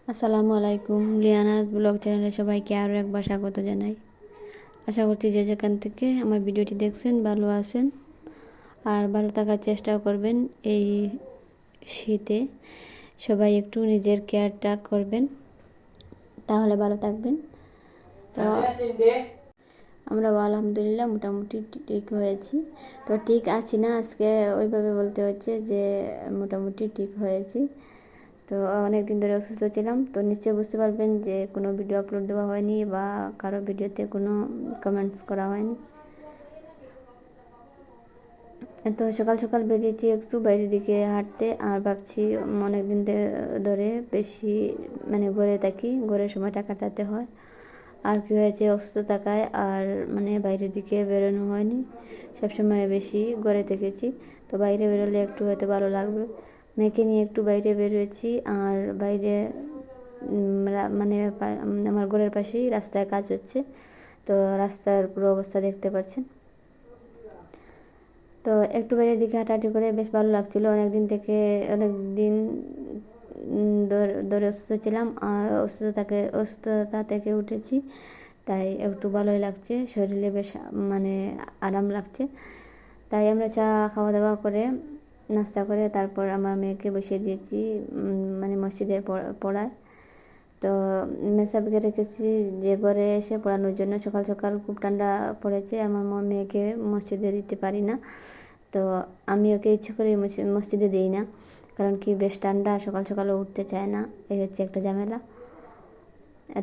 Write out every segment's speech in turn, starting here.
আসসালামু আলাইকুম। লিয়ানাজ ব্লগ চ্যানেলে সবাইকে আরও একবার স্বাগত জানাই। আশা করছি যে যেখান থেকে আমার ভিডিওটি দেখছেন ভালো আছেন আর ভালো থাকার চেষ্টাও করবেন। এই শীতে সবাই একটু নিজের কেয়ারটা করবেন, তাহলে ভালো থাকবেন। তো আমরাও আলহামদুলিল্লাহ মোটামুটি ঠিক হয়েছি। তো ঠিক আছি না, আজকে ওইভাবে বলতে হচ্ছে যে মোটামুটি ঠিক হয়েছি। তো অনেক দিন ধরে অসুস্থ ছিলাম, তো নিশ্চয়ই বুঝতে পারবেন যে কোনো ভিডিও আপলোড দেওয়া হয়নি বা কারো ভিডিওতে কোনো কমেন্টস করা হয়নি। তো সকাল সকাল বেরিয়েছি একটু বাইরের দিকে হাঁটতে, আর ভাবছি অনেক দিন ধরে বেশি ঘরে থাকি, ঘরের সময়টা কাটাতে হয়। আর কী হয়েছে, অসুস্থ থাকায় আর বাইরের দিকে বেরোনো হয়নি, সবসময় বেশি ঘরে থেকেছি। তো বাইরে বেরোলে একটু হয়তো ভালো লাগবে। মেয়েকে নিয়ে একটু বাইরে বেরিয়েছি, আর বাইরে আমার ঘরের পাশেই রাস্তায় কাজ হচ্ছে, তো রাস্তার পুরো অবস্থা দেখতে পাচ্ছেন। তো একটু বাইরের দিকে হাঁটাহাঁটি করে বেশ ভালো লাগছিলো। অনেক দিন ধরে অসুস্থ ছিলাম, আর অসুস্থতা থেকে উঠেছি, তাই একটু ভালোই লাগছে, শরীরে বেশ আরাম লাগছে। তাই আমরা চা খাওয়া দাওয়া করে নাস্তা করে তারপর আমার মেয়েকে বসিয়ে দিয়েছি মসজিদে পড়ায়। তো মেসাবিকে রেখেছি যে ঘরে এসে পড়ানোর জন্য। সকাল সকাল খুব ঠান্ডা পড়েছে, আমার মেয়েকে মসজিদে দিতে পারি না, তো আমি ওকে ইচ্ছে করে মসজিদে দিই না, কারণ কি বেশ ঠান্ডা, সকাল সকালও উঠতে চায় না, এই হচ্ছে একটা ঝামেলা।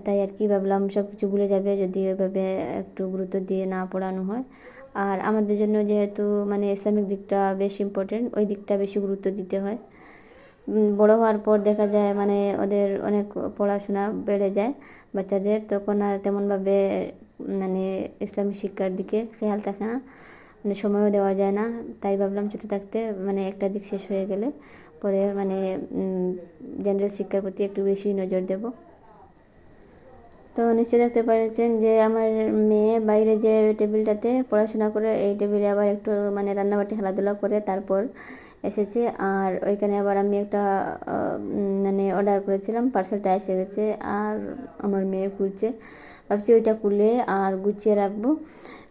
তাই আর কি ভাবলাম সব কিছু ভুলে যাবে যদি ওইভাবে একটু গুরুত্ব দিয়ে না পড়ানো হয়। আর আমাদের জন্য যেহেতু ইসলামিক দিকটা বেশ ইম্পর্টেন্ট, ওই দিকটা বেশি গুরুত্ব দিতে হয়। বড় হওয়ার পর দেখা যায় ওদের অনেক পড়াশোনা বেড়ে যায় বাচ্চাদের, তখন আর তেমনভাবে ইসলামিক শিক্ষার দিকে খেয়াল থাকে না, সময়ও দেওয়া যায় না। তাই ভাবলাম ছোটো থাকতে একটা দিক শেষ হয়ে গেলে পরে জেনারেল শিক্ষার প্রতি একটু বেশি নজর দেব। তো নিশ্চয়ই দেখতে পাচ্ছেন যে আমার মেয়ে বাইরে যে টেবিলটাতে পড়াশোনা করে, এই টেবিলে আবার একটু রান্নাবাটি খেলাধুলা করে তারপর এসেছে। আর ওইখানে আবার আমি একটা অর্ডার করেছিলাম, পার্সেলটা এসে গেছে, আর আমার মেয়ে খুলছে। ভাবছি ওইটা খুলে আর গুছিয়ে রাখবো,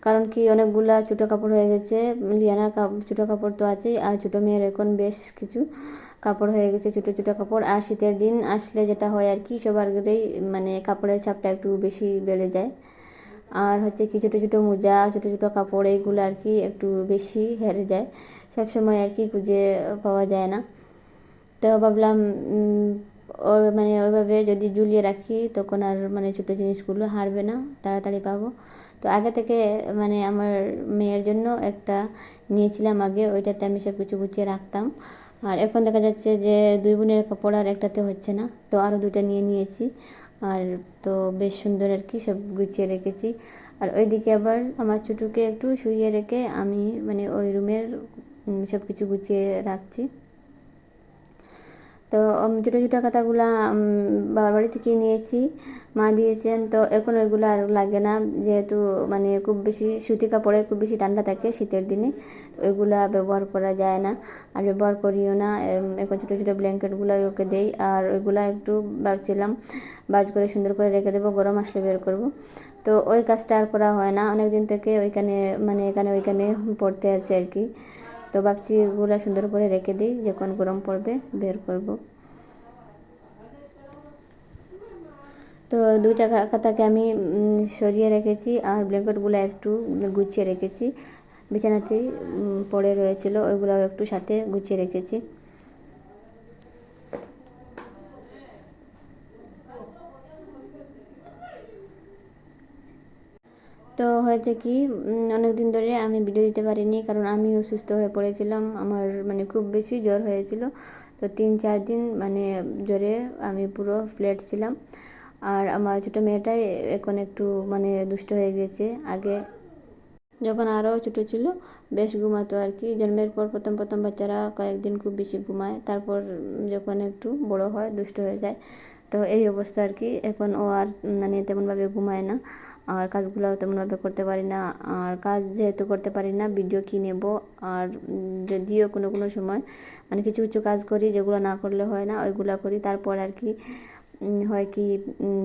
কারণ কি অনেকগুলা ছোটো কাপড় হয়ে গেছে। লিয়ানার ছোটো কাপড় তো আছেই, আর ছোটো মেয়ের এখন বেশ কিছু কাপড় হয়ে গেছে, ছোটো ছোটো কাপড়। আর শীতের দিন আসলে যেটা হয় আর কি, সবার ঘরেই কাপড়ের ছাপটা একটু বেশি বেড়ে যায়। আর হচ্ছে কি ছোটো ছোটো মোজা, ছোটো ছোটো কাপড়, এইগুলো আর কি একটু বেশি হেরে যায়, সব সময় আর কি খুঁজে পাওয়া যায় না। তো ভাবলাম ওর ওইভাবে যদি ঝুলিয়ে রাখি তখন আর ছোটো জিনিসগুলো হারবে না, তাড়াতাড়ি পাবো। তো আগে থেকে আমার মেয়ের জন্য একটা নিয়েছিলাম আগে, ওইটাতে আমি সব কিছু গুছিয়ে রাখতাম। আর এখন দেখা যাচ্ছে যে দুই বোনের কাপড় আর একটাতে হচ্ছে না, তো আরও দুটো নিয়েছি। আর তো বেশ সুন্দর আর কি সব গুছিয়ে রেখেছি। আর ওইদিকে আবার আমার ছোটোকে একটু শুইয়ে রেখে আমি ওই রুমের সব কিছু গুছিয়ে রাখছি। তো ছোটো ছোটো খাতাগুলো বাবার বাড়ি থেকে নিয়েছি, মা দিয়েছেন। তো এখন ওইগুলো আর লাগে না, যেহেতু খুব বেশি সুতি কাপড়ের খুব বেশি ঠান্ডা থাকে শীতের দিনে, ওইগুলা ব্যবহার করা যায় না, আর ব্যবহার করিও না। এখন ছোটো ছোটো ব্ল্যাঙ্কেটগুলো ওকে দেই, আর ওইগুলো একটু ভাবছিলাম বাজ করে সুন্দর করে রেখে দেবো, গরম আসলে বের করব। তো ওই কাজটা আর করা হয় না, অনেক দিন থেকে ওইখানে এখানে ওইখানে পড়তে আছে আর কি। তো ভাবছি এগুলো সুন্দর করে রেখে দিই, যখন গরম পড়বে বের করব। তো দুইটা খাতাকে আমি সরিয়ে রেখেছি, আর ব্ল্যাঙ্কেটগুলো একটু গুছিয়ে রেখেছি, বিছানাতেই পড়ে রয়েছিল, ওইগুলোও একটু সাথে গুছিয়ে রেখেছি। তো হয়েছে কি, অনেক দিন ধরে আমি ভিডিও দিতে পারিনি, কারণ আমি অসুস্থ হয়ে পড়েছিলাম, আমার খুব বেশি জ্বর হয়েছিল। তো 3-4 দিন জ্বরে আমি পুরো ফ্ল্যাট ছিলাম। আর আমার ছোটো মেয়েটাই এখন একটু দুষ্ট হয়ে গেছে। আগে যখন আরও ছোটো ছিল বেশ ঘুমাতো আর কি, জন্মের পর প্রথম প্রথম বাচ্চারা কয়েকদিন খুব বেশি ঘুমায়, তারপর যখন একটু বড় হয় দুষ্ট হয়ে যায়। তো এই অবস্থা আর কি, এখন ও আর তেমনভাবে ঘুমায় না, আর কাজগুলোও তেমনভাবে করতে পারি না। আর কাজ যেহেতু করতে পারি না, ভিডিও কী নেব। আর যদিও কোনো সময় কিছু কিছু কাজ করি যেগুলো না করলে হয় না, ওইগুলো করি। তারপর আর কি হয় কি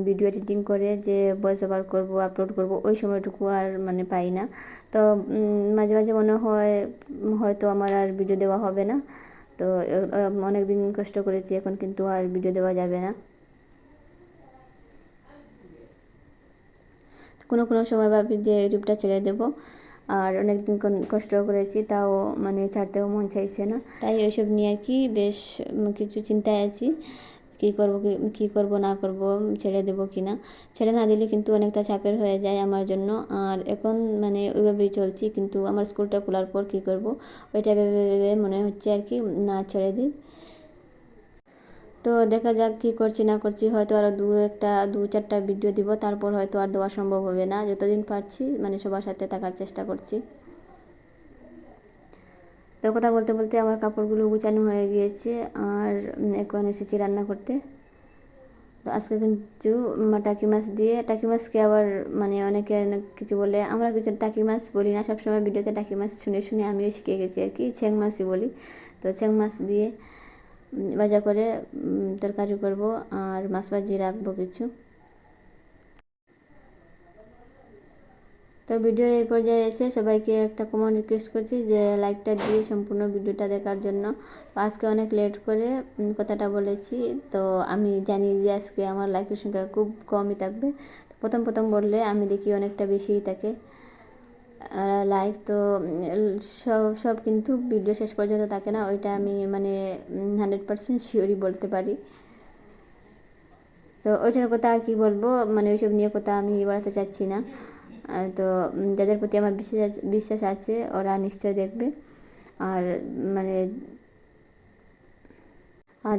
ভিডিও এডিটিং করে যে ভয়েস ওভার করবো, আপলোড করব, ওই সময়টুকু আর মানে পাই না। তো মাঝে মাঝে মনে হয় হয়তো আমার আর ভিডিও দেওয়া হবে না। তো অনেক দিন কষ্ট করেছি, এখন কিন্তু আর ভিডিও দেওয়া যাবে না। কোনো কোনো সময় ভাবি যে ইউটিউবটা ছেড়ে দেবো, আর অনেক দিন কষ্ট করেছি, তাও মানে ছাড়তেও মন চাইছে না। তাই ওইসব নিয়ে আর কি বেশ কিছু চিন্তায় আছি, কী করব না করব, ছেড়ে দেবো কি না। ছেড়ে না দিলে কিন্তু অনেকটা চাপের হয়ে যায় আমার জন্য। আর এখন মানে ওইভাবেই চলছি, কিন্তু আমার স্কুলটা খোলার পর কী করব ওইটা ভেবে ভেবে মনে হচ্ছে আর কি না ছেড়ে দিই। তো দেখা যাক কী করছি না করছি, হয়তো আরও দু চারটা ভিডিও দিব, তারপর হয়তো আর দেওয়া সম্ভব হবে না। যতদিন পারছি মানে সবার সাথে থাকার চেষ্টা করছি। তো কথা বলতে বলতে আমার কাপড়গুলো গুছানো হয়ে গিয়েছে, আর এখন এসেছি রান্না করতে। তো আজকে কিন্তু টাকি মাছ দিয়ে, টাকি মাছকে আবার মানে অনেকে অনেক কিছু বলে, আমরা কিছু টাকি মাছ বলি না, সবসময় ভিডিওতে টাকি মাছ শুনে শুনে আমিও শিখে গেছি আর কি, ছ্যাং মাছই বলি। তো ছ্যাং মাছ দিয়ে ভাজা করে তরকারি করব, আর মাছ ভাজি রাখবো কিছু। তো ভিডিওর এই পর্যায়ে এসে সবাইকে একটা কমন রিকোয়েস্ট করছি যে লাইকটা দিয়ে সম্পূর্ণ ভিডিওটা দেখার জন্য। আজকে অনেক লেট করে কথাটা বলেছি, তো আমি জানি যে আজকে আমার লাইকের সংখ্যা খুব কমই থাকবে। তো প্রথম প্রথম বললে আমি দেখি অনেকটা বেশিই থাকে লাইক। তো সব কিন্তু ভিডিও শেষ পর্যন্ত থাকে না, ওইটা আমি মানে 100% শিওরই বলতে পারি। তো ওইটার কথা আর কি বলবো, মানে ওইসব নিয়ে কথা আমি বাড়াতে চাচ্ছি না। তো যাদের প্রতি আমার বিশ্বাস আছে ওরা নিশ্চয় দেখবে। আর মানে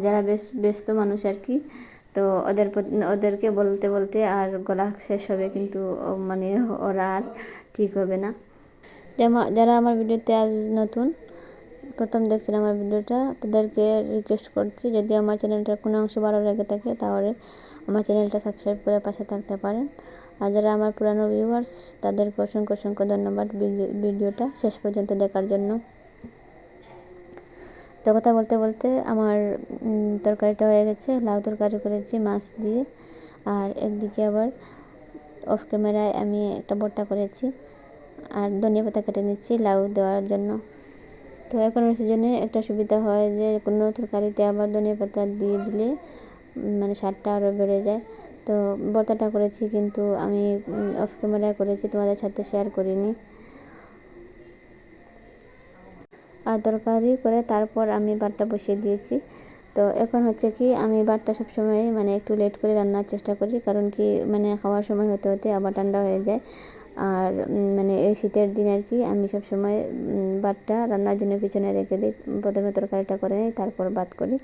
যারা ব্যস্ত মানুষ আর কি, তো ওদেরকে বলতে বলতে আর গলা শেষ হবে, কিন্তু মানে ওরা আর ঠিক হবে না। যারা আমার ভিডিওতে আজ নতুন প্রথম দেখছেন আমার ভিডিওটা, তাদেরকে রিকোয়েস্ট করছি যদি আমার চ্যানেলটার কোনো অংশ ভালো লেগে থাকে তাহলে আমার চ্যানেলটা সাবস্ক্রাইব করে পাশে থাকতে পারেন। আর যারা আমার পুরানো ভিউয়ার্স তাদেরকে অসংখ্য অসংখ্য ধন্যবাদ ভিডিওটা শেষ পর্যন্ত দেখার জন্য। তো কথা বলতে বলতে আমার তরকারিটা হয়ে গেছে, লাউ তরকারি করেছি মাছ দিয়ে। আর একদিকে আবার অফ ক্যামেরায় আমি একটা ভর্তা করেছি, আর ধনিয়া পাতা কেটে নিচ্ছি লাউ দেওয়ার জন্য। তো এখনের সিজনে একটা সুবিধা হয় যে কোনো তরকারিতে আবার ধনিয়া পাতা দিয়ে দিলে মানে স্বাদটা আরও বেড়ে যায়। তো ভর্তাটা করেছি, কিন্তু আমি অফ ক্যামেরায় করেছি, তোমাদের সাথে শেয়ার করিনি। আর তরকারি করে তারপর আমি ভাতটা বসিয়ে দিয়েছি। তো এখন হচ্ছে কি আমি ভাতটা সবসময় মানে একটু লেট করে রান্নার চেষ্টা করি, কারণ কি মানে খাওয়ার সময় হতে হতে আবার ঠান্ডা হয়ে যায়। আর মানে এই শীতের দিন আর কি আমি সবসময় ভাতটা রান্নার জন্য পিছনে রেখে দিই, প্রথমে তরকারিটা করে নিই তারপর ভাত করি।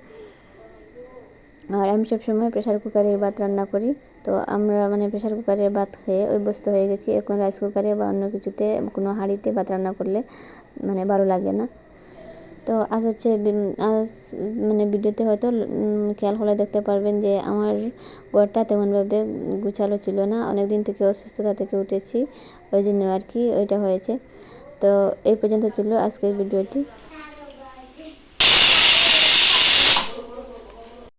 আর আমি সবসময় প্রেশার কুকারের ভাত রান্না করি। তো আমরা মানে প্রেশার কুকারের ভাত খেয়ে অভ্যস্ত হয়ে গেছি, এখন রাইস কুকারে বা অন্য কিছুতে কোনো হাঁড়িতে ভাত রান্না করলে মানে ভালো লাগে না। তো আজ হচ্ছে আজ মানে ভিডিওতে হয়তো খেয়াল হলে দেখতে পারবেন যে আমার ঘরটা তেমনভাবে গুছালো ছিল না, অনেক দিন থেকে অসুস্থতা থেকে উঠেছি, ওই জন্য আর কি ওইটা হয়েছে। তো এই পর্যন্ত ছিল আজকের ভিডিওটি।